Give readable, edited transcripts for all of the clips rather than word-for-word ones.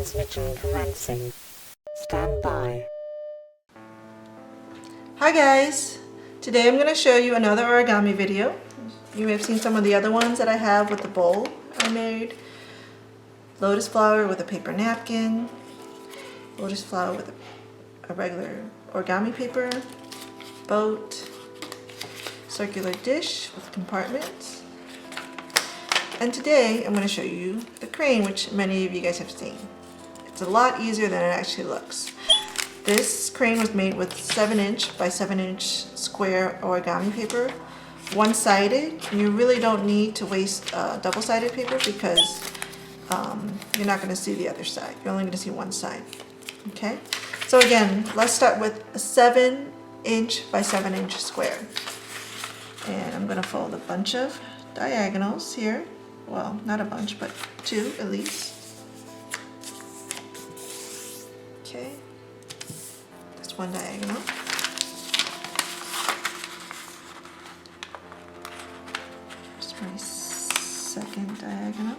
transmission commencing. Stand by. Hi guys! Today I'm going to show you another origami video. You may have seen some of the other ones that I have with the bowl I made. Lotus flower with a paper napkin. Lotus flower with a regular origami paper. Boat. Circular dish with compartments. And today I'm going to show you the crane, which many of you guys have seen. It's a lot easier than it actually looks. This crane was made with 7" by 7" square origami paper, one-sided. You really don't need to waste double-sided paper because you're not going to see the other side. You're only going to see one side. Okay? So again, let's start with a 7" by 7" square. And I'm going to fold a bunch of diagonals here. Well, not a bunch, but 2 at least. Okay. That's one diagonal. Here's my second diagonal.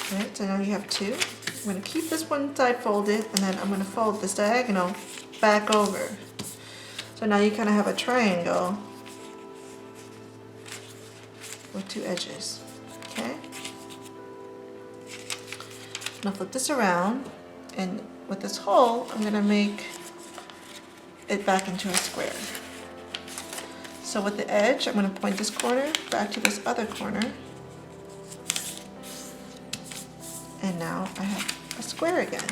Alright, so now you have 2. I'm going to keep this one side folded, and then I'm going to fold this diagonal back over. So now you kind of have a triangle with 2 edges. Okay? I'm going to flip this around, and with this hole, I'm going to make it back into a square. So with the edge, I'm going to point this corner back to this other corner. And now I have a square again.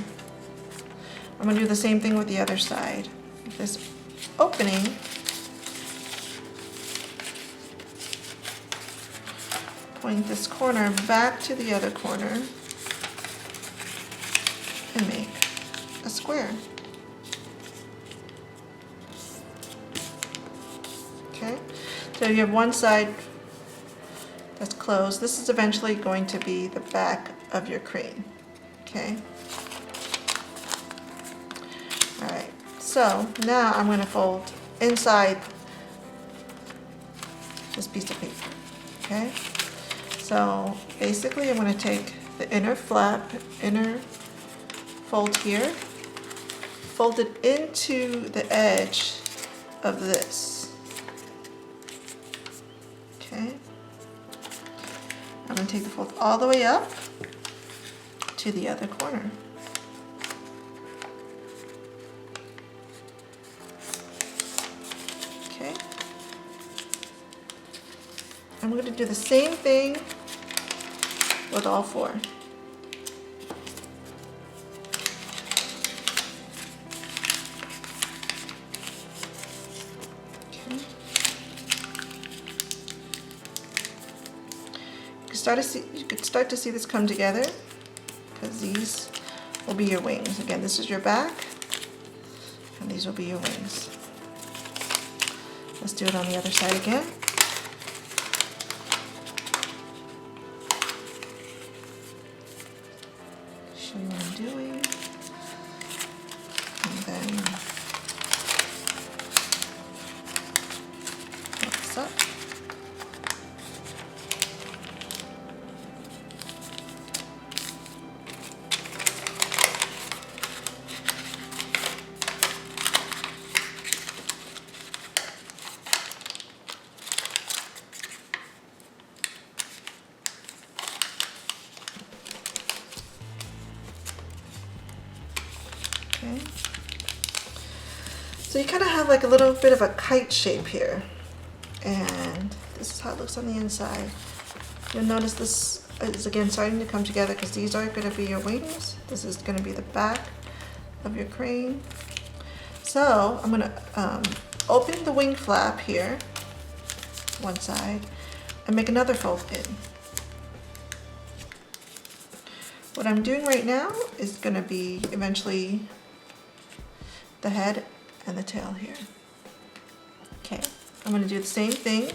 I'm going to do the same thing with the other side. This opening, point this corner back to the other corner and make a square. Okay, so you have one side that's closed. This is eventually going to be the back of your crane. Okay. Alright, so now I'm going to fold inside this piece of paper. Okay, so basically I'm going to take the inner fold here, fold it into the edge of this. Okay, I'm going to take the fold all the way up to the other corner. Okay. I'm going to do the same thing with all 4. Okay. You could start to see this come together, because these will be your wings. Again, this is your back, and these will be your wings. Let's do it on the other side again. Show you what I'm doing. And then flip this up. Okay. So you kind of have like a little bit of a kite shape here, and this is how it looks on the inside. You'll notice this is again starting to come together because these are going to be your wings. This is going to be the back of your crane. So I'm going to open the wing flap here, one side, and make another fold in. What I'm doing right now is going to be eventually the head and the tail here. Okay, I'm going to do the same thing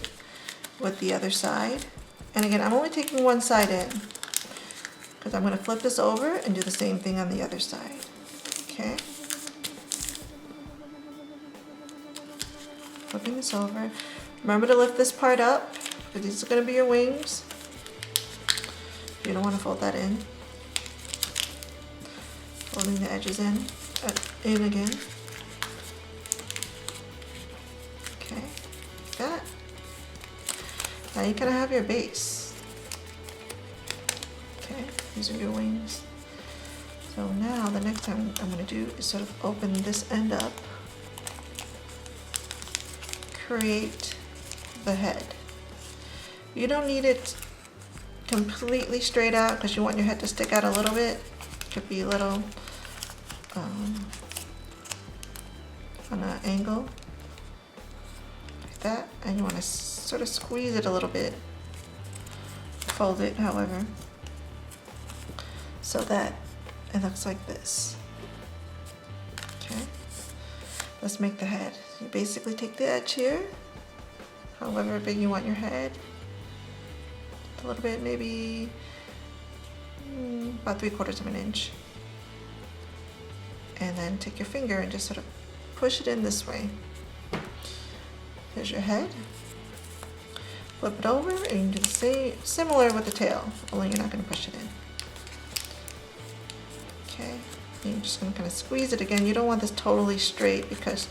with the other side. And again, I'm only taking one side in because I'm going to flip this over and do the same thing on the other side. Okay. flipping this over. Remember to lift this part up, because these are going to be your wings. You don't want to fold that in. Folding the edges in again. Okay, like that. Now you kind of have your base. Okay, these are your wings. So now the next time I'm going to do is sort of open this end up, create the head. You don't need it completely straight out because you want your head to stick out a little bit. Could be a little on an angle like that, and you want to sort of squeeze it a little bit, fold it however, so that it looks like this. Okay, let's make the head. You basically take the edge here, however big you want your head, a little bit, maybe about 3/4 of an inch, and then take your finger and just sort of push it in this way. There's your head. Flip it over and you do the same, similar with the tail, only you're not going to push it in. Okay, and you're just going to kind of squeeze it again. You don't want this totally straight because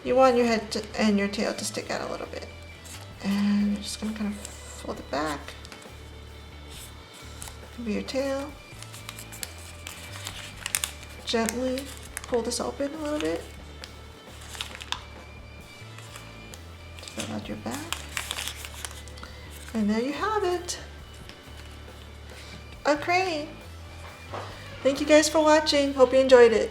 you want your head and your tail to stick out a little bit. And you're just going to kind of fold it back. Be your tail. Gently pull this open a little bit. Fill out your back. And there you have it. A crane. Thank you guys for watching. Hope you enjoyed it.